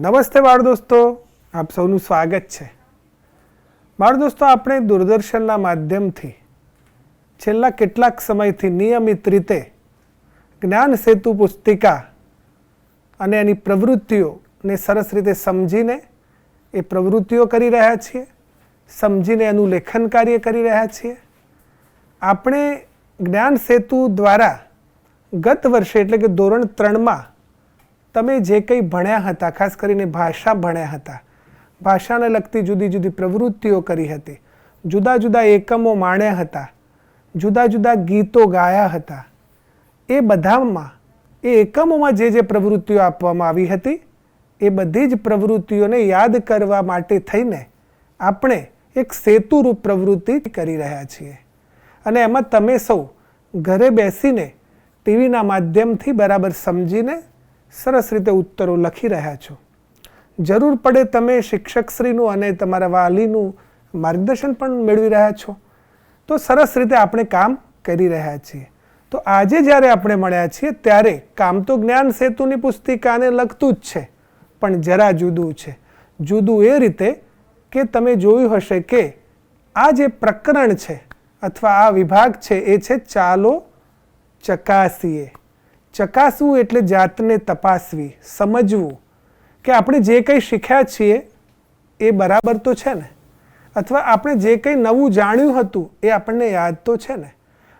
નમસ્તે બાળ દોસ્તો, આપ સૌનું સ્વાગત છે। બાળ દોસ્તો, આપણે દૂરદર્શનના માધ્યમથી છેલ્લા કેટલાક સમયથી નિયમિત રીતે જ્ઞાન સેતુ પુસ્તિકા અને એની પ્રવૃત્તિઓને સરસ રીતે સમજીને એ પ્રવૃત્તિઓ કરી રહ્યા છીએ, સમજીને એનું લેખન કાર્ય કરી રહ્યા છીએ। આપણે જ્ઞાન સેતુ દ્વારા ગત વર્ષે એટલે કે ધોરણ 3માં તમે જે કંઈ ભણ્યા હતા, ખાસ કરીને ભાષા ભણ્યા હતા, ભાષાને લગતી જુદી જુદી પ્રવૃત્તિઓ કરી હતી, જુદા જુદા એકમો માણ્યા હતા, જુદા જુદા ગીતો ગાયા હતા, એ બધામાં એ એકમોમાં જે પ્રવૃત્તિઓ આપવામાં આવી હતી એ બધી જ પ્રવૃત્તિઓને યાદ કરવા માટે થઈને આપણે એક સેતુરૂપ પ્રવૃત્તિ કરી રહ્યા છીએ અને એમાં તમે સૌ ઘરે બેસીને ટીવીના માધ્યમથી બરાબર સમજીને સરસ રીતે ઉત્તરો લખી રહ્યા છો। જરૂર પડે તમે શિક્ષકશ્રીનું અને તમારા વાલીનું માર્ગદર્શન પણ મેળવી રહ્યા છો, તો સરસ રીતે આપણે કામ કરી રહ્યા છીએ। તો આજે જ્યારે આપણે મળ્યા છીએ ત્યારે કામ તો જ્ઞાન સેતુની પુસ્તિકાને લગતું જ છે, પણ જરા જુદું છે। જુદું એ રીતે કે તમે જોયું હશે કે આ જે પ્રકરણ છે અથવા આ વિભાગ છે એ છે ચાલો ચકાસીએ। ચકાસવું એટલે જાતને તપાસવી, સમજવું કે આપણે જે કંઈ શીખ્યા છીએ એ બરાબર તો છે ને, અથવા આપણે જે કંઈ નવું જાણ્યું હતું એ આપણને યાદ તો છે ને,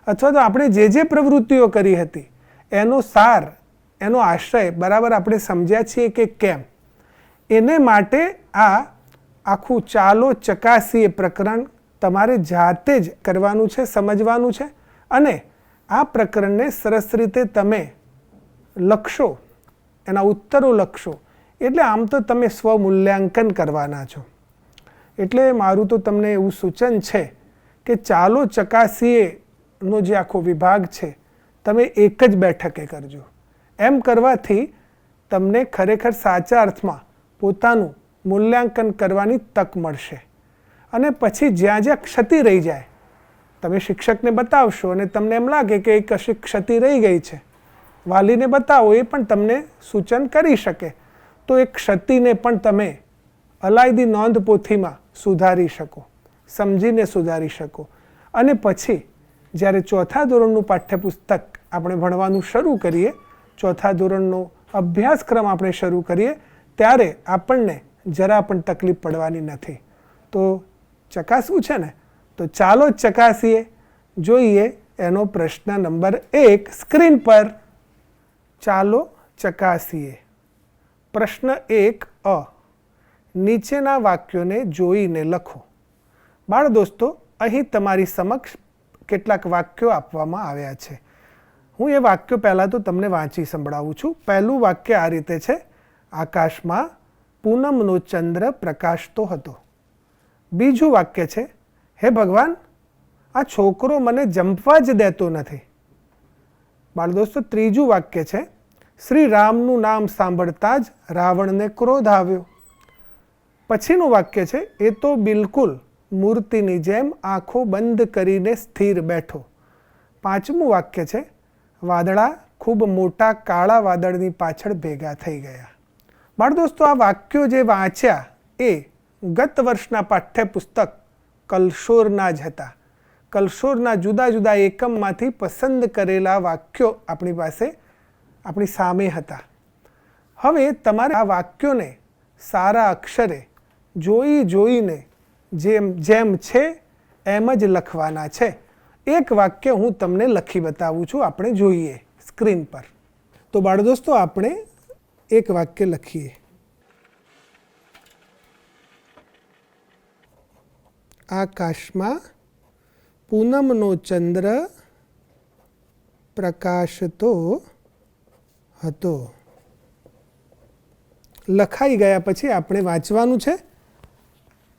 અથવા તો આપણે જે પ્રવૃત્તિઓ કરી હતી એનો સાર, એનો આશય બરાબર આપણે સમજ્યા છીએ કે કેમ। એને માટે આ આખું ચાલો ચકાસીએ પ્રકરણ તમારે જાતે જ કરવાનું છે, સમજવાનું છે અને આ પ્રકરણને સરસ રીતે તમે લખશો, એના ઉત્તરો લખશો એટલે આમ તો તમે સ્વમૂલ્યાંકન કરવાના છો। એટલે મારું તો તમને એવું સૂચન છે કે ચાલો ચકાસીએનો જે આખો વિભાગ છે તમે એક જ બેઠકે કરજો। એમ કરવાથી તમને ખરેખર સાચા અર્થમાં પોતાનું મૂલ્યાંકન કરવાની તક મળશે અને પછી જ્યાં જ્યાં ક્ષતિ રહી જાય તમે શિક્ષકને બતાવશો અને તમને એમ લાગે કે એક કશી ક્ષતિ રહી ગઈ છે, વાલીને બતાવો, એ પણ તમને સૂચન કરી શકે, તો એ ક્ષતિને પણ તમે અલાયદી નોંધ પોથીમાં સુધારી શકો, સમજીને સુધારી શકો અને પછી જ્યારે ચોથા ધોરણનું પાઠ્યપુસ્તક આપણે ભણવાનું શરૂ કરીએ, ચોથા ધોરણનો અભ્યાસક્રમ આપણે શરૂ કરીએ ત્યારે આપણને જરા પણ તકલીફ પડવાની નથી। તો ચકાસવું છે ને, તો ચાલો ચકાસીએ। જોઈએ એનો પ્રશ્ન નંબર 1 સ્ક્રીન પર। ચાલો ચકાસીએ। પ્રશ્ન 1 નીચેના વાક્યોને જોઈને લખો। બાળ દોસ્તો, અહીં તમારી સમક્ષ કેટલાક વાક્યો આપવામાં આવ્યા છે। હું એ વાક્યો પહેલાં તો તમને વાંચી સંભળાવું છું। પહેલું વાક્ય આ રીતે છે, આકાશમાં પૂનમનો ચંદ્ર પ્રકાશતો હતો। બીજું વાક્ય છે, હે ભગવાન, આ છોકરો મને જંપવા જ દેતો નથી। બાળ દોસ્તો, ત્રીજું વાક્ય છે, શ્રી રામનું નામ સાંભળતા જ રાવણને ક્રોધ આવ્યો। પછીનું વાક્ય છે, એ તો બિલકુલ મૂર્તિની જેમ આંખો બંધ કરીને સ્થિર બેઠો। પાંચમું વાક્ય છે, વાદળા ખૂબ મોટા કાળા વાદળની પાછળ ભેગા થઈ ગયા। બાળ દોસ્તો, આ વાક્યો જે વાંચ્યા એ ગત વર્ષના પાઠ્યપુસ્તક કલશોરના જ હતા। કલશોરના જુદા જુદા એકમમાંથી પસંદ કરેલા વાક્યો આપણી પાસે, આપણી સામે હતા। હવે તમારે આ વાક્યોને સારા અક્ષરે જોઈને જેમ છે એમ જ લખવાના છે। એક વાક્ય હું તમને લખી બતાવું છું, આપણે જોઈએ સ્ક્રીન પર। તો બાળ દોસ્તો, આપણે એક વાક્ય લખીએ, આકાશમાં પૂનમનો ચંદ્ર પ્રકાશતો હતો। લખાઈ ગયા પછી આપણે વાંચવાનું છે,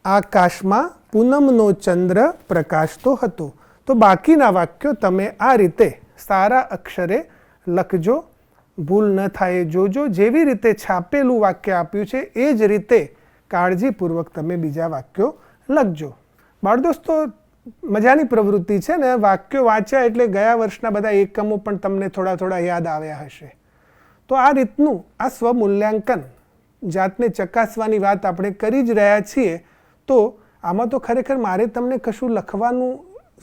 આકાશમાં પૂનમનો ચંદ્ર પ્રકાશતો હતો। તો બાકીના વાક્યો તમે આ રીતે સારા અક્ષરે લખજો, ભૂલ ન થાય જોજો। જેવી રીતે છાપેલું વાક્ય આપ્યું છે એ જ રીતે કાળજીપૂર્વક તમે બીજા વાક્યો લખજો। બાળ દોસ્તો, મજાની પ્રવૃત્તિ છે ને, વાક્યો વાંચ્યા એટલે ગયા વર્ષના બધા એકમો પણ તમને થોડા થોડા યાદ આવ્યા હશે। તો આ રીતનું આ સ્વમૂલ્યાંકન જાતને ચકાસવાની વાત આપણે કરી જ રહ્યા છીએ, તો આમાં તો ખરેખર મારે તમને કશું લખવાનું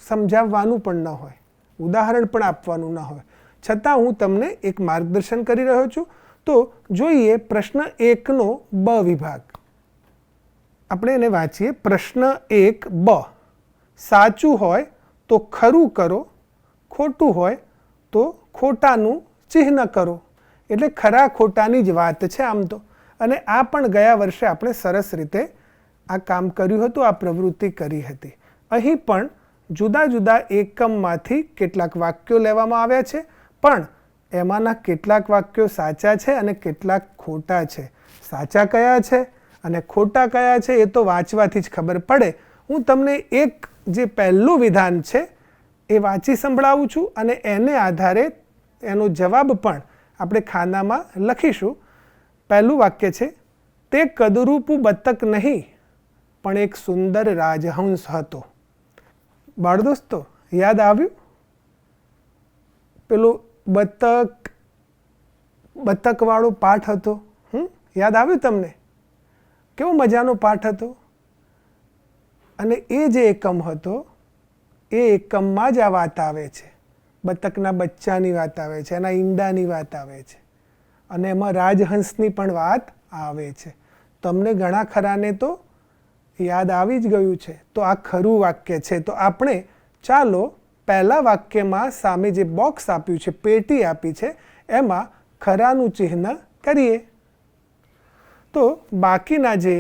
સમજાવવાનું પણ ન હોય, ઉદાહરણ પણ આપવાનું ન હોય, છતાં હું તમને એક માર્ગદર્શન કરી રહ્યો છું. તો જોઈએ પ્રશ્ન 1નો બ વિભાગ. આપણે એને વાંચીએ. પ્રશ્ન 1 બ. સાચું હોય તો ખરું કરો, ખોટું હોય તો ખોટાનું ચિહ્ન કરો. એટલે ખરા ખોટાની જ વાત છે આમ તો. અને આ પણ ગયા વર્ષે આપણે સરસ રીતે આ કામ કર્યું હતું, આ પ્રવૃત્તિ કરી હતી. અહીં પણ જુદા જુદા એકમમાંથી કેટલાક વાક્યો લેવામાં આવ્યા છે, પણ એમાંના કેટલાક વાક્યો સાચા છે અને કેટલાક ખોટા છે. સાચા કયા છે અને ખોટા કયા છે એ તો વાંચવાથી જ ખબર પડે. હું તમને એક જે પહેલું વિધાન છે એ વાંચી સંભળાવું છું અને એને આધારે એનો જવાબ પણ આપણે ખાનામાં લખીશું. પહેલું વાક્ય છે, તે કદરૂપું બતક નહીં પણ એક સુંદર રાજહંસ હતો. બાળ દોસ્તો, યાદ આવ્યું? પેલો બતકવાળો પાઠ હતો, યાદ આવ્યું તમને? કેવો મજાનો પાઠ હતો. અને એ જે એકમ હતો એ એકમમાં જ આ વાત આવે છે. બતકના બચ્ચાની વાત આવે છે, એના ઈંડાની વાત આવે છે, અને એમાં રાજહંસની પણ વાત આવે છે. તમને ઘણા ખરાને તો યાદ આવી જ ગયું છે. તો આ ખરું વાક્ય છે. તો આપણે ચાલો પહેલા વાક્યમાં સામે જે બોક્સ આપ્યું છે, પેટી આપી છે, એમાં ખરાનું ચિહ્ન કરીએ. તો બાકીના જે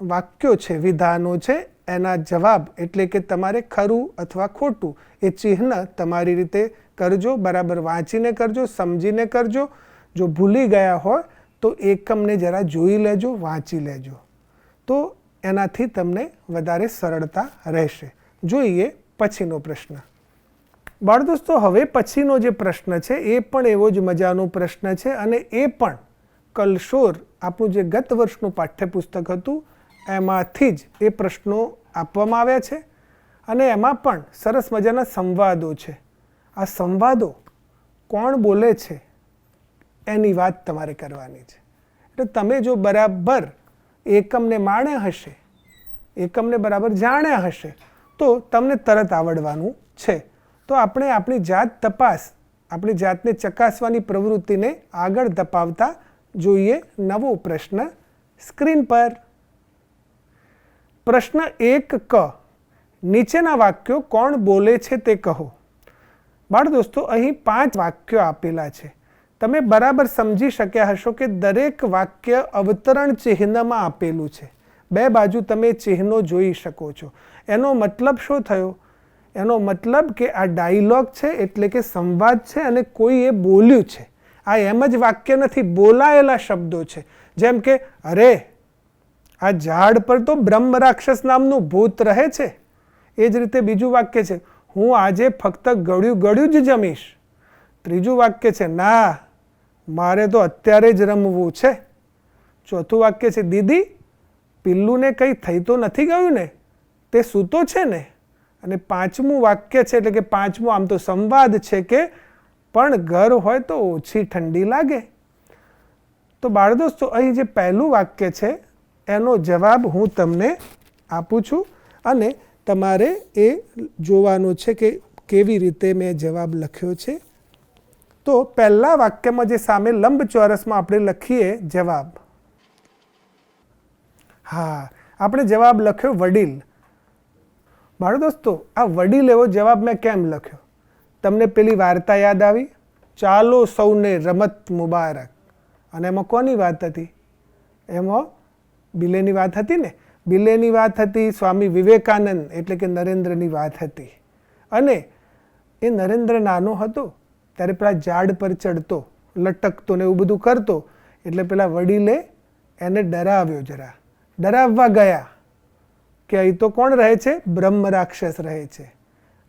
વાક્યો છે, વિધાનો છે, એના જવાબ એટલે કે તમારે ખરું અથવા ખોટું એ ચિહ્ન તમારી રીતે કરજો. બરાબર વાંચીને કરજો, સમજીને કરજો. જો ભૂલી ગયા હોય તો એકમને જરા જોઈ લેજો, વાંચી લેજો, તો એનાથી તમને વધારે સરળતા રહેશે. જોઈએ પછીનો પ્રશ્ન. બાળ દોસ્તો, હવે પછીનો જે પ્રશ્ન છે એ પણ એવો જ મજાનો પ્રશ્ન છે, અને એ પણ કલશોર આપણું જે ગત વર્ષનું પાઠ્યપુસ્તક હતું એમાંથી જ એ પ્રશ્નો આપવામાં આવ્યા છે. અને એમાં પણ સરસ મજાના સંવાદો છે. આ સંવાદો કોણ બોલે છે એની વાત તમારે કરવાની છે. એટલે તમે જો બરાબર એકમને માણ્યા હશે, એકમને બરાબર જાણ્યા હશે, તો તમને તરત આવડવાનું છે. તો આપણે આપણી જાત તપાસ, આપણી જાતને ચકાસવાની પ્રવૃત્તિને આગળ ધપાવતા જોઈએ નવો પ્રશ્ન સ્ક્રીન પર. પ્રશ્ન 1 ક. નીચેના વાક્યો કોણ બોલે છે તે કહો. બાળ દોસ્તો, અહીં 5 વાક્યો આપેલા છે. તમે બરાબર સમજી શક્યા હશો કે દરેક વાક્ય અવતરણ ચિહ્નમાં આપેલું છે. બે બાજુ તમે ચિહ્નો જોઈ શકો છો. એનો મતલબ શું થયો? એનો મતલબ કે આ ડાયલોગ છે, એટલે કે સંવાદ છે, અને કોઈએ બોલ્યું છે. આ એમ જ વાક્ય નથી, બોલાયેલા શબ્દો છે. જેમ કે, અરે આ ઝાડ પર તો બ્રહ્મ રાક્ષસ નામનું ભૂત રહે છે. એ જ રીતે બીજું વાક્ય છે, હું આજે ફક્ત ગળ્યું ગળ્યું જ જમીશ. ત્રીજું વાક્ય છે, ના મારે તો અત્યારે જ રમવું છે. ચોથું વાક્ય છે, દીદી પિલ્લુને કંઈ થઈ તો નથી ગયું ને, તે સૂતો છે ને. અને પાંચમું વાક્ય છે, એટલે કે પાંચમું આમ તો સંવાદ છે કે પણ ઘર હોય તો ઓછી ઠંડી લાગે. તો બાળ દોસ્તો, અહીં જે પહેલું વાક્ય છે એનો જવાબ હું તમને આપું છું, અને તમારે એ જોવાનું છે કે કેવી રીતે મેં જવાબ લખ્યો છે. તો પહેલા વાક્યમાં જે સામે લંબચોરસમાં આપણે લખીએ જવાબ. હા, આપણે જવાબ લખ્યો વડીલ. બાળ દોસ્તો, આ વડીલ એવો જવાબ મેં કેમ લખ્યો? તમને પેલી વાર્તા યાદ આવી, ચાલો સૌને રમત મુબારક? અને એમાં કોની વાત હતી? એમાં બિલેની વાત હતી ને. બિલેની વાત હતી, સ્વામી વિવેકાનંદ એટલે કે નરેન્દ્રની વાત હતી. અને એ નરેન્દ્ર નાનો હતો ત્યારે પેલા ઝાડ પર ચડતો, લટકતો ને એવું બધું કરતો, એટલે પેલા વડીલે એને ડરાવ્યો, જરા ડરાવવા ગયા કે અહીં તો કોણ રહે છે? બ્રહ્મ રાક્ષસ રહે છે.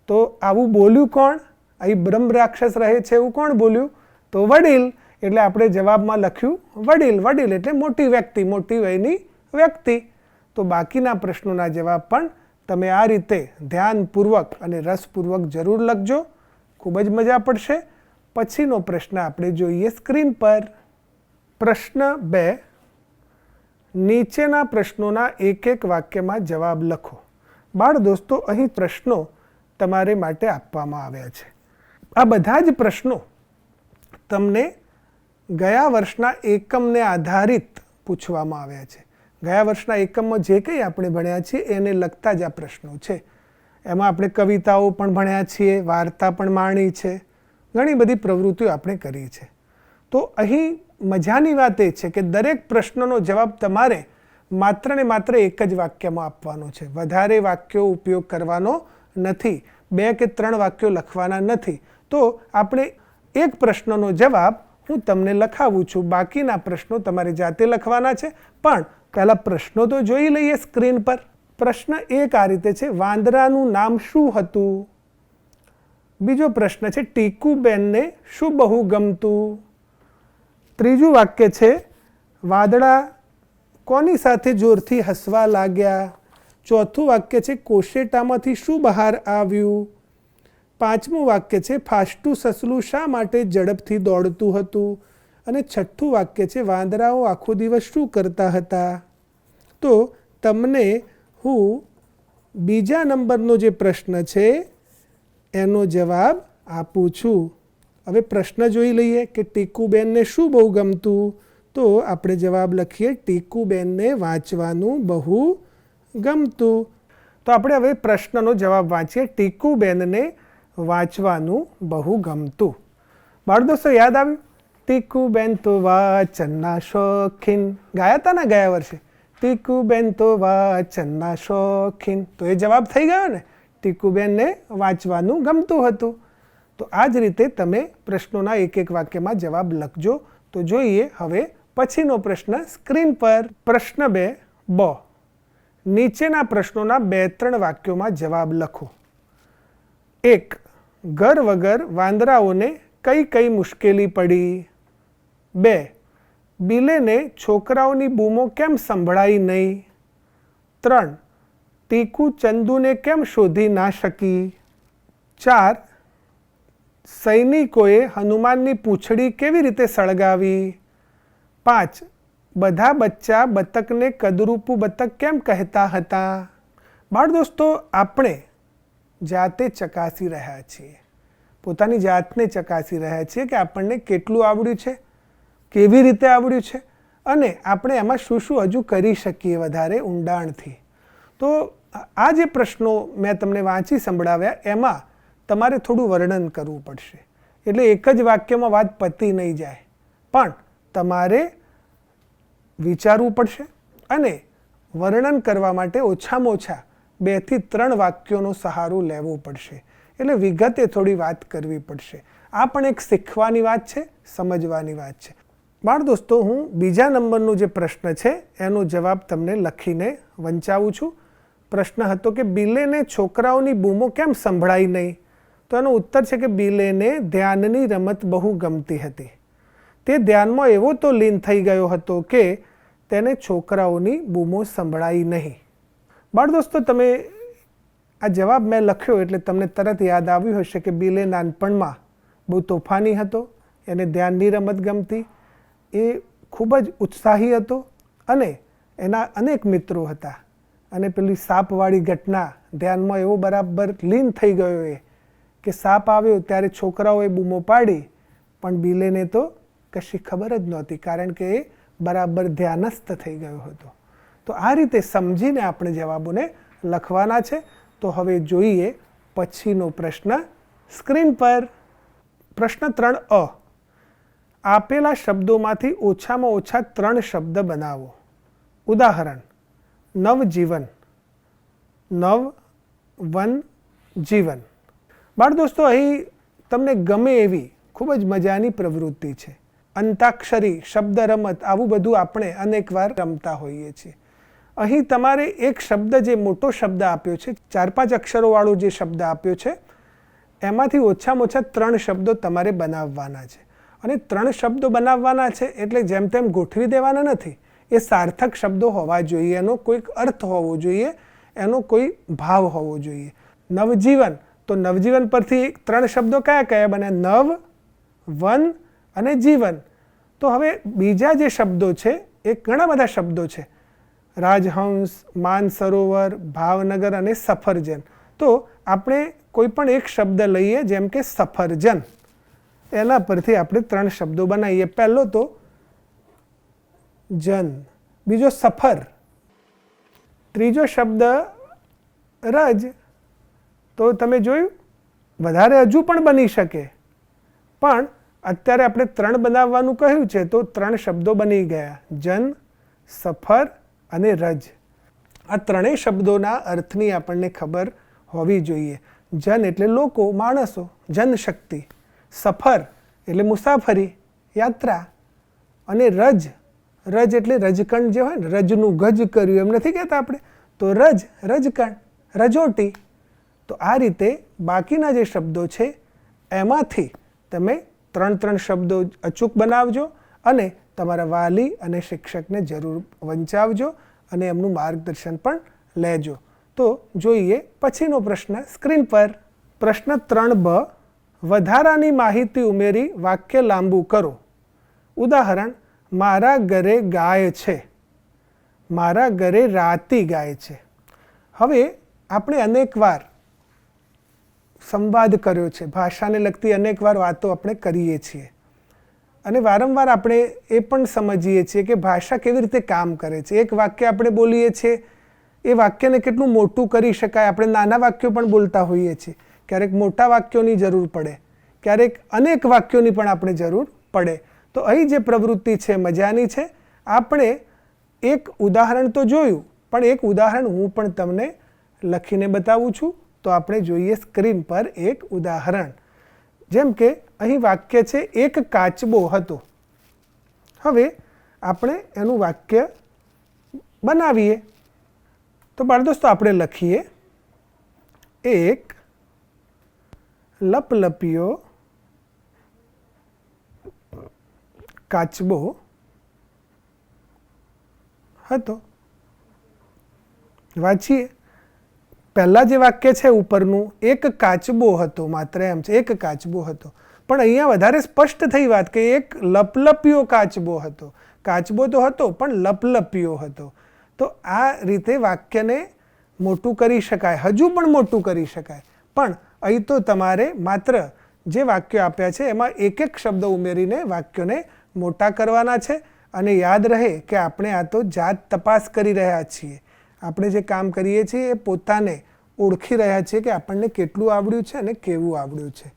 તો આવું બોલ્યું કોણ? અહીં બ્રહ્મ રાક્ષસ રહે છે એવું કોણ બોલ્યું? તો વડીલ. એટલે આપણે જવાબમાં લખ્યું વડીલ. વડીલ એટલે મોટી વ્યક્તિ, મોટી વયની વ્યક્તિ. તો બાકીના પ્રશ્નોના જવાબ પણ તમે આ રીતે ધ્યાનપૂર્વક અને રસપૂર્વક જરૂર લખજો, ખૂબ જ મજા પડશે. પછીનો પ્રશ્ન આપણે જોઈએ સ્ક્રીન પર. પ્રશ્ન 2. નીચેના પ્રશ્નોના એક એક વાક્યમાં જવાબ લખો. બાળ દોસ્તો, અહીં પ્રશ્નો તમારે માટે આપવામાં આવ્યા છે. આ બધા જ પ્રશ્નો તમને ગયા વર્ષના એકમને આધારિત પૂછવામાં આવ્યા છે. ગયા વર્ષના એકમમાં જે કંઈ આપણે ભણ્યા છીએ એને લગતા જ આ પ્રશ્નો છે. એમાં આપણે કવિતાઓ પણ ભણ્યા છીએ, વાર્તા પણ માણી છે, ઘણી બધી પ્રવૃત્તિઓ આપણે કરી છે. તો અહીં મજાની વાત એ છે કે દરેક પ્રશ્નનો જવાબ તમારે માત્ર ને માત્ર એક જ વાક્યમાં આપવાનો છે. વધારે વાક્યો ઉપયોગ કરવાનો નથી, 2 કે 3 વાક્યો લખવાના નથી. તો આપણે એક પ્રશ્નનો જવાબ હું તમને લખાવું છું, બાકીના પ્રશ્નો તમારે જાતે લખવાના છે. પણ પહેલાં પ્રશ્નો તો જોઈ લઈએ સ્ક્રીન પર. પ્રશ્ન એક આ રીતે છે, વાંદરાનું નામ શું હતું? બીજો પ્રશ્ન છે, ટીકુબેનને શું બહુ ગમતું? ત્રીજું વાક્ય છે, વાદળા કોની સાથે જોરથી હસવા લાગ્યા? ચોથું વાક્ય છે, કોશેટામાંથી શું બહાર આવ્યું? પાંચમું વાક્ય છે, ફાસ્ટું સસલું શા માટે ઝડપથી દોડતું હતું? અને છઠ્ઠું વાક્ય છે, વાંદરાઓ આખો દિવસ શું કરતા હતા? તો તમને હું બીજા નંબરનો જે પ્રશ્ન છે એનો જવાબ આપું છું. હવે પ્રશ્ન જોઈ લઈએ કે ટીકુબેનને શું બહુ ગમતું? તો આપણે જવાબ લખીએ, ટીકુબેનને વાંચવાનું બહુ ગમતું. તો આપણે હવે પ્રશ્નનો જવાબ વાંચીએ, ટીકુબેનને વાંચવાનું બહુ ગમતું. બાળ દોસ્તો, યાદ આવ્યું? ટીકુબેન તો વાંચનના શોખીન, ગાયા હતા ને ગયા વર્ષે? ટીકુબેન તો વાંચનના શોખીન. તો એ જવાબ થઈ ગયો ને, ટીકુબેનને વાંચવાનું ગમતું હતું. તો આ જ રીતે તમે પ્રશ્નોના એક એક વાક્યમાં જવાબ લખજો. તો જોઈએ હવે પછીનો પ્રશ્ન સ્ક્રીન પર. પ્રશ્ન 2 બ, નીચેના પ્રશ્નોના 2-3 વાક્યોમાં જવાબ લખો. 1. ઘર વગર વાંદરાઓને કઈ કઈ મુશ્કેલી પડી? 2. બિલેને છોકરાઓની બૂમો કેમ સંભળાઈ નહીં? 3. ટીકુ ચંદુને કેમ શોધી ના શકી? 4. સૈનિકોએ હનુમાનની પૂંછડી કેવી રીતે સળગાવી? 5. બધા બચ્ચા બતકને કદરૂપું બતક કેમ કહેતા હતા? બાળ દોસ્તો, આપણે જાતે ચકાસી રહ્યા છીએ, પોતાની જાતને ચકાસી રહ્યા છીએ કે આપણને કેટલું આવડ્યું છે, કેવી રીતે આવડ્યું છે, અને આપણે એમાં શું શું હજુ કરી શકીએ વધારે ઊંડાણથી. તો આ જે પ્રશ્નો મેં તમને વાંચી સંભળાવ્યા એમાં તમારે થોડું વર્ણન કરવું પડશે. એટલે એક જ વાક્યમાં વાત પતી નહીં જાય, પણ તમારે વિચારવું પડશે અને વર્ણન કરવા માટે ઓછામાં ઓછા 2 થી 3 વાક્યોનો સહારો લેવો પડશે. એટલે વિગતે થોડી વાત કરવી પડશે. આ પણ એક શીખવાની વાત છે, સમજવાની વાત છે. બાળ દોસ્તો, હું બીજા નંબરનો જે પ્રશ્ન છે એનો જવાબ તમને લખીને વંચાવું છું. પ્રશ્ન હતો કે બિલેને છોકરાઓની બૂમો કેમ સંભળાઈ નહીં? તો એનો ઉત્તર છે કે બિલેને ધ્યાનની રમત બહુ ગમતી હતી. તે ધ્યાનમાં એવો તો લીન થઈ ગયો હતો કે તેને છોકરાઓની બૂમો સંભળાઈ નહીં. બાળ દોસ્તો, તમે આ જવાબ મેં લખ્યો એટલે તમને તરત યાદ આવ્યું હશે કે બિલે નાનપણમાં બહુ તોફાની હતો, એને ધ્યાનની રમત ગમતી, એ ખૂબ જ ઉત્સાહી હતો અને એના અનેક મિત્રો હતા. અને પેલી સાપવાળી ઘટના ધ્યાનમાં એવો બરાબર લીન થઈ ગયો એ કે સાપ આવ્યો ત્યારે છોકરાઓએ બૂમો પાડી, પણ બિલેને તો કશી ખબર જ નહોતી, કારણ કે એ બરાબર ધ્યાનસ્થ થઈ ગયો હતો. તો આ રીતે સમજીને આપણે જવાબોને લખવાના છે. તો હવે જોઈએ પછીનો પ્રશ્ન સ્ક્રીન પર. પ્રશ્ન 3 અ, આપેલા શબ્દોમાંથી ઓછામાં ઓછા 3 શબ્દ બનાવો. ઉદાહરણ: નવજીવન, નવ-વન જીવન. બાળ દોસ્તો, અહીં તમને ગમે એવી ખૂબ જ મજાની પ્રવૃત્તિ છે. અંતાક્ષરી, શબ્દ રમત, આવું બધું આપણે અનેકવાર રમતા હોઈએ છીએ. અહીં તમારે એક શબ્દ, જે મોટો શબ્દ આપ્યો છે, 4-5 અક્ષરોવાળો જે શબ્દ આપ્યો છે, એમાંથી ઓછામાં ઓછા 3 શબ્દો તમારે બનાવવાના છે. અને 3 શબ્દો બનાવવાના છે એટલે જેમ તેમ ગોઠવી દેવાના નથી. એ સાર્થક શબ્દો હોવા જોઈએ, એનો કોઈક અર્થ હોવો જોઈએ, એનો કોઈ ભાવ હોવો જોઈએ. નવજીવન, તો નવજીવન પરથી 3 શબ્દો કયા કયા બને? નવ, વન અને જીવન. તો હવે બીજા જે શબ્દો છે એ ઘણા બધા શબ્દો છે, રાજહંસ, માનસરોવર, ભાવનગર અને સફરજન. તો આપણે કોઈ પણ એક શબ્દ લઈએ, જેમ કે સફરજન, એના પરથી આપણે 3 શબ્દો બનાવીએ. પહેલો તો જન, બીજો સફર, ત્રીજો શબ્દ રજ. તો તમે જોયું, વધારે હજુ પણ બની શકે, પણ અત્યારે આપણે 3 બનાવવાનું કહ્યું છે, તો 3 શબ્દો બની ગયા: જન, સફર અને રજ. આ ત્રણેય શબ્દોના અર્થની આપણને ખબર હોવી જોઈએ. જન એટલે લોકો, માણસો, જનશક્તિ. સફર એટલે મુસાફરી, યાત્રા. અને રજ, રજ એટલે રજકણ જે હોય ને, રજનું ગજ કર્યું એમ નથી કહેતા આપણે, તો રજ, રજકણ, રજોટી. તો આ રીતે બાકીના જે શબ્દો છે એમાંથી તમે 3 શબ્દો અચૂક બનાવજો અને તમારા વાલી અને શિક્ષકને જરૂર વંચાવજો અને એમનું માર્ગદર્શન પણ લેજો. તો જોઈએ પછીનો પ્રશ્ન સ્ક્રીન પર. પ્રશ્ન 3બ, વધારાની માહિતી ઉમેરી વાક્ય લાંબુ કરો. ઉદાહરણ: મારા ઘરે ગાય છે, મારા ઘરે રાતી ગાય છે. હવે આપણે અનેકવાર સંવાદ કર્યો છે, ભાષાને લગતી અનેકવાર વાતો આપણે કરીએ છીએ અને વારંવાર આપણે એ પણ સમજીએ છીએ કે ભાષા કેવી રીતે કામ કરે છે. એક વાક્ય આપણે બોલીએ છીએ, એ વાક્યને કેટલું મોટું કરી શકાય. આપણે નાના વાક્યો પણ બોલતા હોઈએ છીએ, ક્યારેક મોટા વાક્યોની જરૂર પડે, ક્યારેક અનેક વાક્યોની પણ આપણે જરૂર પડે. તો અહીં જે પ્રવૃત્તિ છે મજાની છે. આપણે એક ઉદાહરણ તો જોયું, પણ એક ઉદાહરણ હું પણ તમને લખીને બતાવું છું. તો આપણે જોઈએ સ્ક્રીન પર એક ઉદાહરણ. જેમ કે અહીં વાક્ય છે, એક કાચબો હતો. હવે આપણે એનું વાક્ય બનાવીએ. તો બાળદોસ્તો આપણે લખીએ: એક લપલપિયો કાચબો હતો. વાંચીએ. પહેલાં જે વાક્ય છે ઉપરનું, એક કાચબો હતો, માત્ર એમ છે, એક કાચબો હતો. પણ અહીંયા વધારે સ્પષ્ટ થઈ વાત કે એક લપલપિયો કાચબો હતો. કાચબો તો હતો, પણ લપલપિયો હતો. તો આ રીતે વાક્યને મોટું કરી શકાય, હજુ પણ મોટું કરી શકાય. પણ અહીં તો તમારે માત્ર જે વાક્યો આપ્યા છે એમાં એક એક શબ્દ ઉમેરીને વાક્યોને મોટા કરવાના છે. અને યાદ રહે કે આપણે આ તો જાત તપાસ કરી રહ્યા છીએ. આપણે જે કામ કરીએ છીએ એ પોતાને ઓળખી રહ્યા છીએ કે આપણને કેટલું આવડ્યું છે અને કેવું આવડ્યું છે.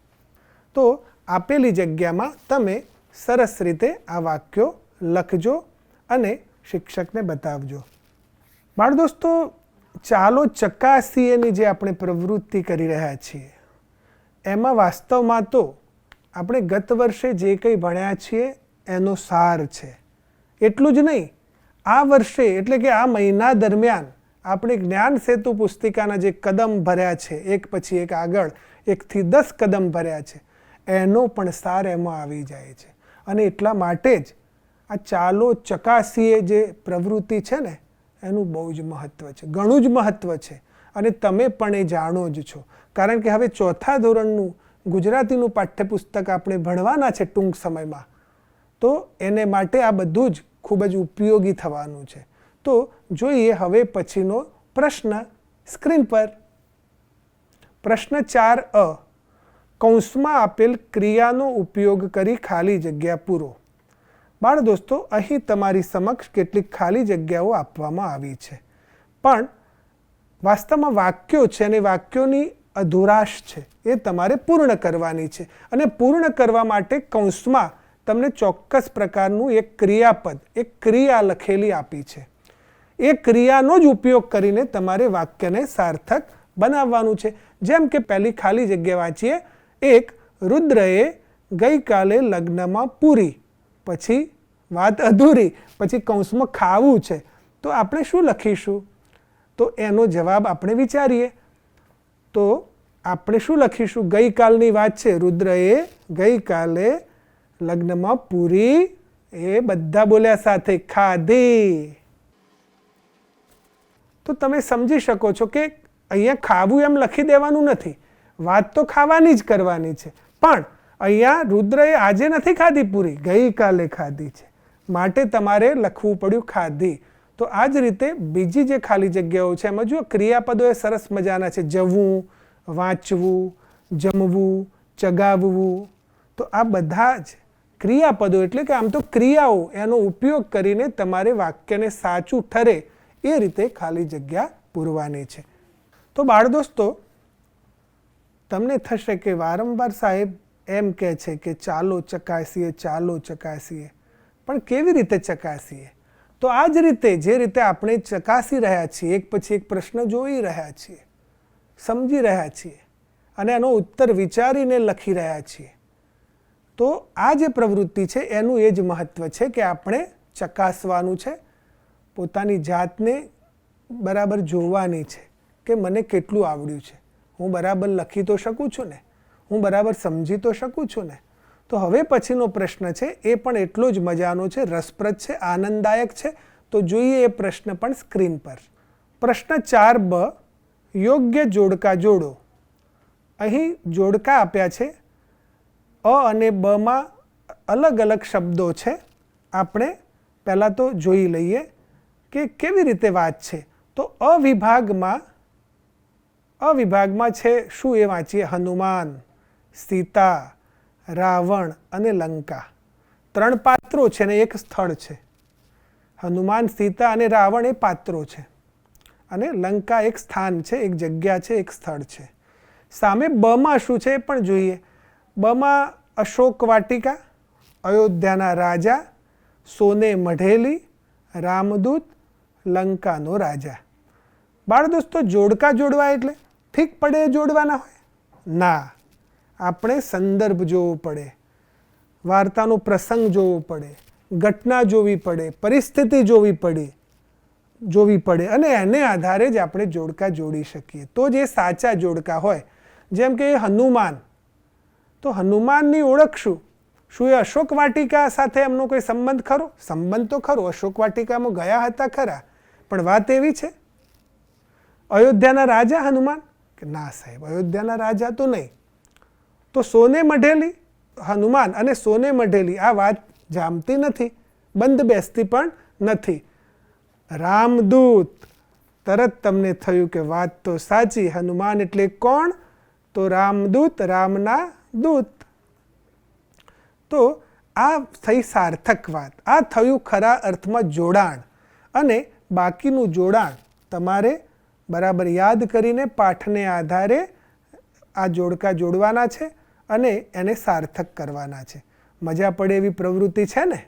તો આપેલી જગ્યામાં તમે સરસ રીતે આ વાક્યો લખજો અને શિક્ષકને બતાવજો. બાળ દોસ્તો, ચાલો ચકાસીએની જે આપણે પ્રવૃત્તિ કરી રહ્યા છીએ એમાં વાસ્તવમાં તો આપણે ગત વર્ષે જે કંઈ ભણ્યા છીએ એનો સાર છે. એટલું જ નહીં, આ વર્ષે એટલે કે આ મહિના દરમિયાન આપણે જ્ઞાન સેતુ પુસ્તિકાના જે કદમ ભર્યા છે, એક પછી એક આગળ 1 થી 10 કદમ ભર્યા છે, એનો પણ સાર એમાં આવી જાય છે. અને એટલા માટે જ આ ચાલો ચકાસીએ જે પ્રવૃત્તિ છે ને, એનું બહુ જ મહત્ત્વ છે, ઘણું જ મહત્ત્વ છે. અને તમે પણ એ જાણો જ છો, કારણ કે હવે 4થા ધોરણનું ગુજરાતીનું પાઠ્યપુસ્તક આપણે ભણવાના છે ટૂંક સમયમાં. તો એને માટે આ બધું જ ખૂબ જ ઉપયોગી થવાનું છે. તો જોઈએ હવે પછીનો પ્રશ્ન સ્ક્રીન પર. પ્રશ્ન 4અ, કૌંસમાં આપેલ ક્રિયાનો ઉપયોગ કરી ખાલી જગ્યા પૂરો. બાળ દોસ્તો, અહીં તમારી સમક્ષ કેટલીક ખાલી જગ્યાઓ આપવામાં આવી છે, પણ વાસ્તવમાં વાક્યો છે અને વાક્યોની અધુરાશ છે, એ તમારે પૂર્ણ કરવાની છે. અને પૂર્ણ કરવા માટે કૌંસમાં તમને ચોક્કસ પ્રકારનું એક ક્રિયાપદ, એક ક્રિયા લખેલી આપી છે. એ ક્રિયાનો જ ઉપયોગ કરીને તમારે વાક્યને સાર્થક બનાવવાનું છે. જેમ કે પહેલી ખાલી જગ્યા વાંચીએ. એક, રુદ્રએ ગઈકાલે લગ્નમાં પૂરી, પછી વાત અધૂરી, પછી કૌંસમાં ખાવું છે. તો આપણે શું લખીશું? તો એનો જવાબ આપણે વિચારીએ. તો આપણે શું લખીશું? ગઈકાલની વાત છે, રુદ્રએ ગઈકાલે લગ્નમાં પૂરી, એ બધા બોલ્યા સાથે, ખાધી. તો તમે સમજી શકો છો કે અહીંયા ખાવું એમ લખી દેવાનું નથી, વાત તો ખાવાની જ કરવાની છે. પણ અહીંયા રુદ્રએ આજે નથી ખાધી પૂરી, ગઈકાલે ખાધી છે, માટે તમારે લખવું પડ્યું ખાધી. તો આ જ રીતે બીજી જે ખાલી જગ્યાઓ છે એમાં જો ક્રિયાપદો એ સરસ મજાના છે. જવું, વાંચવું, જમવું, ચગાવવું. તો આ બધા જ ક્રિયાપદો એટલે કે આમ તો ક્રિયાઓ, એનો ઉપયોગ કરીને તમારે વાક્યને સાચું ઠરે એ રીતે ખાલી જગ્યા પૂરવાની છે. તો બાળ દોસ્તો, તમને થશે કે વારંવાર સાહેબ એમ કહે છે કે ચાલો ચકાસીએ, ચાલો ચકાસીએ, પણ કેવી રીતે ચકાસીએ? તો આ જ રીતે જે રીતે આપણે ચકાસી રહ્યા છીએ, એક પછી એક પ્રશ્ન જોઈ રહ્યા છીએ, સમજી રહ્યા છીએ અને એનો ઉત્તર વિચારીને લખી રહ્યા છીએ, તો આ જે પ્રવૃત્તિ છે એનું એ જ મહત્ત્વ છે કે આપણે ચકાસવાનું છે, પોતાની જાતને બરાબર જોવાની છે કે મને કેટલું આવડ્યું છે, હું બરાબર લખી તો શકું છું ને, હું બરાબર સમજી તો શકું છું ને. તો હવે પછીનો પ્રશ્ન છે એ પણ એટલો જ મજાનો છે, રસપ્રદ છે, આનંદદાયક છે. તો જોઈએ એ પ્રશ્ન પણ સ્ક્રીન પર. પ્રશ્ન 4b, યોગ્ય જોડકા જોડો. અહીં જોડકા આપ્યા છે. અ અને બમાં અલગ અલગ શબ્દો છે. આપણે પહેલાં તો જોઈ લઈએ કે કેવી રીતે વાત છે. તો અવિભાગમાં છે શું એ વાંચીએ? હનુમાન, સીતા, રાવણ અને લંકા. 3 પાત્રો છે ને એક સ્થળ છે. હનુમાન, સીતા અને રાવણ એ પાત્રો છે અને લંકા એક સ્થાન છે, એક જગ્યા છે, એક સ્થળ છે. સામે બમાં શું છે એ પણ જોઈએ. બમાં અશોક વાટિકા, અયોધ્યાના રાજા, સોને મઢેલી, રામદૂત, લંકાનો રાજા. બાળ દોસ્તો, જોડકા જોડવા એટલે ઠીક પડે જોડવાના હોય? ના, આપણે સંદર્ભ જોવો પડે, વાર્તાનો પ્રસંગ જોવો પડે, ઘટના જોવી પડે, પરિસ્થિતિ જોવી પડે અને એને આધારે જ આપણે જોડકા જોડી શકીએ. તો જ એ સાચા જોડકા હોય. જેમ કે હનુમાન, તો હનુમાનની ઓળખ શું? શું એ અશોક વાટિકા સાથે એમનો કોઈ સંબંધ ખરો? સંબંધ તો ખરો, અશોક વાટિકામાં ગયા હતા ખરા, પણ વાત એવી છે. અયોધ્યાના રાજા હનુમાન? કે ના સાહેબ, અયોધ્યાના રાજા તો નહીં. તો સોને મઢેલી હનુમાન અને સોને મઢેલી આ વાત જામતી નથી, બંધ બેસતી પણ નથી. રામદૂત, તરત તમને થયું કે વાત તો સાચી. હનુમાન એટલે કોણ? તો રામદૂત, રામના દૂત. તો આ થઈ સાર્થક વાત, આ થયું ખરા અર્થમાં જોડાણ. અને બાકીનું જોડાણ તમારે બરાબર યાદ કરીને પાઠને આધારે આ જોડકા જોડવાના છે અને એને સાર્થક કરવાના છે. મજા પડે એવી પ્રવૃત્તિ છે ને?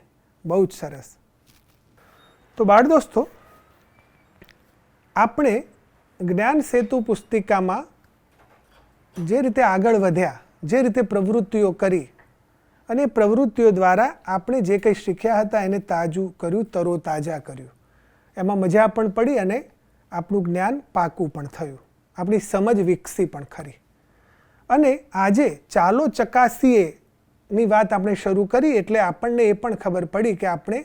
બહુ જ સરસ. તો બાળ દોસ્તો, આપણે જ્ઞાન સેતુ પુસ્તિકામાં જે રીતે આગળ વધ્યા, જે રીતે પ્રવૃત્તિઓ કરી અને પ્રવૃત્તિઓ દ્વારા આપણે જે કંઈ શીખ્યા હતા એને તાજું કર્યું, તરોતાજા કર્યું. એમાં મજા પણ પડી અને આપણું જ્ઞાન પાકું પણ થયું, આપણી સમજ વિકસી પણ ખરી. અને આજે ચાલો ચકાસીએ ની વાત આપણે શરૂ કરી એટલે આપણને એ પણ ખબર પડી કે આપણે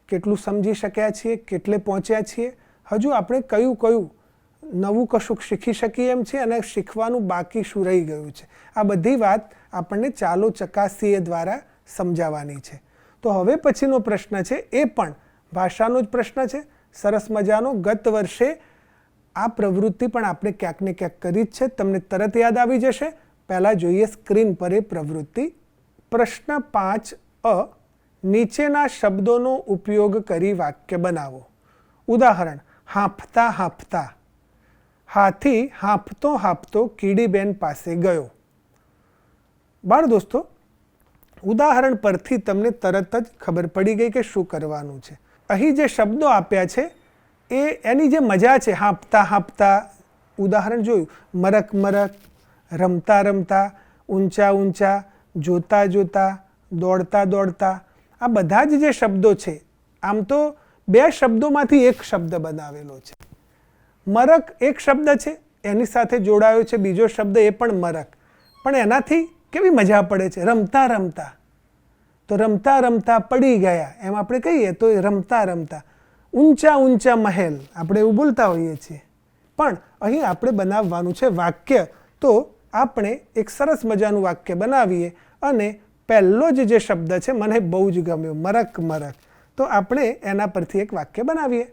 કેટલું સમજી શક્યા છીએ, કેટલે પહોંચ્યા છીએ, હજુ આપણે કયું કયું નવું કશુંક શીખી શકીએ એમ છે અને શીખવાનું બાકી શું રહી ગયું છે. આ બધી વાત આપણને ચાલો ચકાસીએ દ્વારા સમજાવવાની છે. તો હવે પછીનો પ્રશ્ન છે એ પણ ભાષાનો જ પ્રશ્ન છે, સરસ મજાનો. ગત વર્ષે આ પ્રવૃત્તિ પણ આપણે ક્યાંક ને ક્યાંક કરી જ છે, તમને તરત યાદ આવી જશે. પહેલાં જોઈએ સ્ક્રીન પર એ પ્રવૃત્તિ. પ્રશ્ન 5a, નીચેના શબ્દોનો ઉપયોગ કરી વાક્ય બનાવો. ઉદાહરણ: હાંફતા હાંફતા. હાથી હાંફતો હાંફતો કીડીબેન પાસે ગયો. બાળ દોસ્તો, ઉદાહરણ પરથી તમને તરત જ ખબર પડી ગઈ કે શું કરવાનું છે. અહીં જે શબ્દો આપ્યા છે એની જે મજા છે, હાંફતા હાંફતા, ઉદાહરણ જોયું, મરક મરક, રમતા રમતા, ઊંચા ઊંચા, જોતા જોતા, દોડતા દોડતા, આ બધા જ જે શબ્દો છે આમ તો 2 શબ્દોમાંથી એક શબ્દ બનાવેલો છે. મરક એક શબ્દ છે, એની સાથે જોડાયો છે બીજો શબ્દ એ પણ મરક, પણ એનાથી કેવી મજા પડે છે. રમતા રમતા, તો રમતા રમતા પડી ગયા એમ આપણે કહીએ તો રમતા રમતા. ઊંચા ઊંચા મહેલ, આપણે એવું બોલતા હોઈએ છીએ, પણ અહીં આપણે બનાવવાનું છે વાક્ય. તો આપણે એક સરસ મજાનું વાક્ય બનાવીએ અને પહેલો જે શબ્દ છે મને બહુ જ ગમ્યો, મરક મરક, તો આપણે એના પરથી એક વાક્ય બનાવીએ.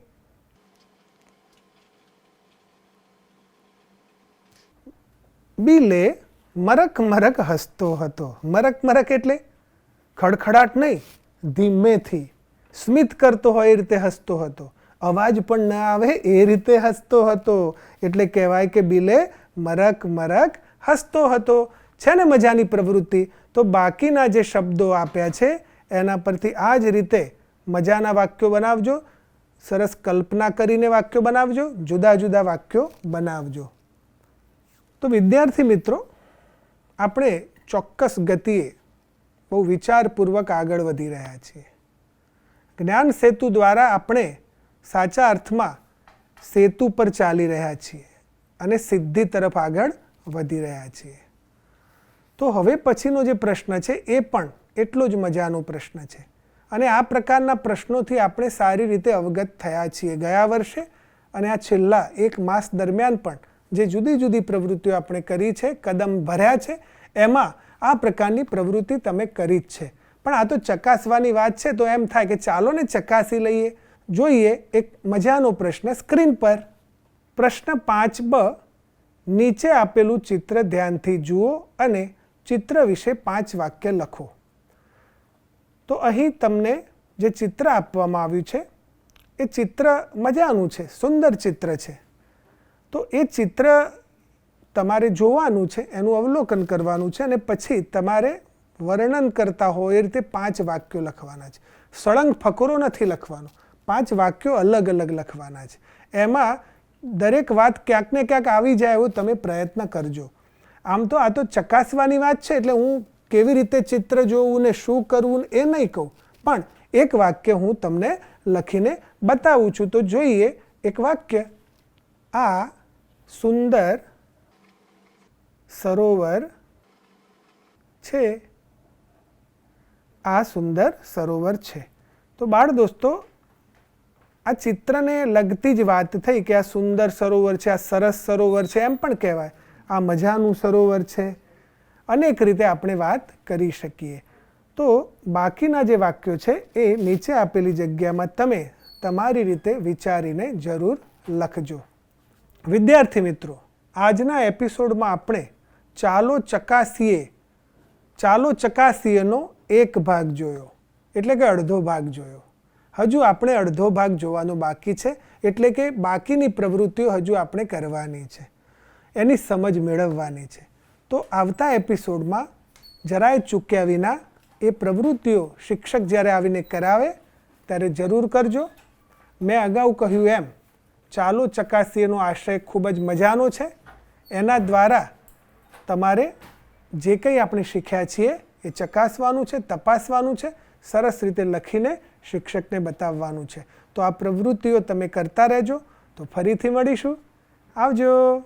બિલે મરક મરક હસતો હતો. મરક મરક એટલે ખડખડાટ નહીં, ધીમેથી સ્મિત કરતો હોય એ રીતે હસતો હતો. અવાજ પણ ન આવે એ રીતે હસતો હતો. એટલે કહેવાય કે બિલે મરક મરક હસતો હતો. છે ને મજાની પ્રવૃત્તિ? તો બાકીના જે શબ્દો આપ્યા છે એના પરથી આ જ રીતે મજાના વાક્યો બનાવજો. સરસ કલ્પના કરીને વાક્યો બનાવજો, જુદા જુદા વાક્યો બનાવજો. તો વિદ્યાર્થી મિત્રો, આપણે ચોક્કસ ગતિએ બહુ વિચારપૂર્વક આગળ વધી રહ્યા છીએ. જ્ઞાન સેતુ દ્વારા આપણે સાચા અર્થમાં સેતુ પર ચાલી રહ્યા છીએ અને સિદ્ધિ તરફ આગળ વધી રહ્યા છીએ. તો હવે પછીનો જે પ્રશ્ન છે એ પણ એટલો જ મજાનો પ્રશ્ન છે અને આ પ્રકારના પ્રશ્નોથી આપણે સારી રીતે અવગત થયા છીએ ગયા વર્ષે અને આ છેલ્લા એક માસ દરમિયાન પણ જે જુદી જુદી પ્રવૃત્તિઓ આપણે કરી છે, કદમ ભર્યા છે, એમાં આ પ્રકારની પ્રવૃત્તિ તમે કરી જ છે. પણ આ તો ચકાસવાની વાત છે, તો એમ થાય કે ચાલો ને ચકાસી લઈએ. જોઈએ એક મજાનો પ્રશ્ન સ્ક્રીન પર. પ્રશ્ન 5બ, નીચે આપેલું ચિત્ર ધ્યાનથી જુઓ અને ચિત્ર વિશે 5 વાક્ય લખો. તો અહીં તમને જે ચિત્ર આપવામાં આવ્યું છે એ ચિત્ર મજાનું છે, સુંદર ચિત્ર છે. તો એ ચિત્ર તમારે જોવાનું છે, એનું અવલોકન કરવાનું છે અને પછી તમારે વર્ણન કરતા હોય એ રીતે 5 વાક્યો લખવાના છે. સળંગ ફકરો નથી લખવાનો, 5 વાક્યો અલગ અલગ લખવાના છે. એમાં દરેક વાત ક્યાંક ને ક્યાંક આવી જાય એવો તમે પ્રયત્ન કરજો. આમ તો આ તો ચકાસવાની વાત છે, એટલે હું કેવી રીતે ચિત્ર જોવું ને શું કરવું એ નહીં કહું, પણ એક વાક્ય હું તમને લખીને બતાવું છું. તો જોઈએ એક વાક્ય. આ સુંદર સરોવર છે. આ સુંદર સરોવર છે. તો બાળ દોસ્તો, આ ચિત્રને લગતી જ વાત થઈ કે આ સુંદર સરોવર છે, આ સરસ સરોવર છે એમ પણ કહેવાય, આ મજાનું સરોવર છે. અનેક રીતે આપણે વાત કરી શકીએ. તો બાકીના જે વાક્યો છે એ નીચે આપેલી જગ્યામાં તમે તમારી રીતે વિચારીને જરૂર લખજો. વિદ્યાર્થી મિત્રો, આજના એપિસોડમાં આપણે ચાલો ચકાસીએનો એક ભાગ જોયો, એટલે કે અડધો ભાગ જોયો. હજુ આપણે અડધો ભાગ જોવાનો બાકી છે, એટલે કે બાકીની પ્રવૃત્તિઓ હજુ આપણે કરવાની છે, એની સમજ મેળવવાની છે. તો આવતા એપિસોડમાં જરાય ચૂક્યા વિના એ પ્રવૃત્તિઓ શિક્ષક જ્યારે આવીને કરાવે ત્યારે જરૂર કરજો. મેં અગાઉ કહ્યું એમ ચાલો ચકાસીએનો આશય ખૂબ જ મજાનો છે. એના દ્વારા તમારે જે કંઈ આપણે શીખ્યા છીએ એ ચકાસવાનું છે, તપાસવાનું છે, સરસ રીતે લખીને શિક્ષકને બતાવવાનું છે. તો આ પ્રવૃત્તિઓ તમે કરતા રહેજો. તો ફરીથી મળીશું. આવજો.